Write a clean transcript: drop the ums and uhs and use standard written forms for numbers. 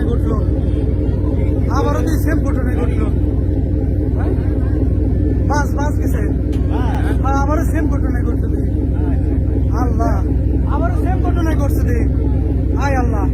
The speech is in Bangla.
ঘটলো, আবারও তো সেম ঘটনায় ঘটলো। বাস গেছে, আবারও সেম ঘটনায় ঘটছে দেখি। আল্লাহ, আবারও সেম ঘটনায় ঘটছে দেখি। আয় আল্লাহ।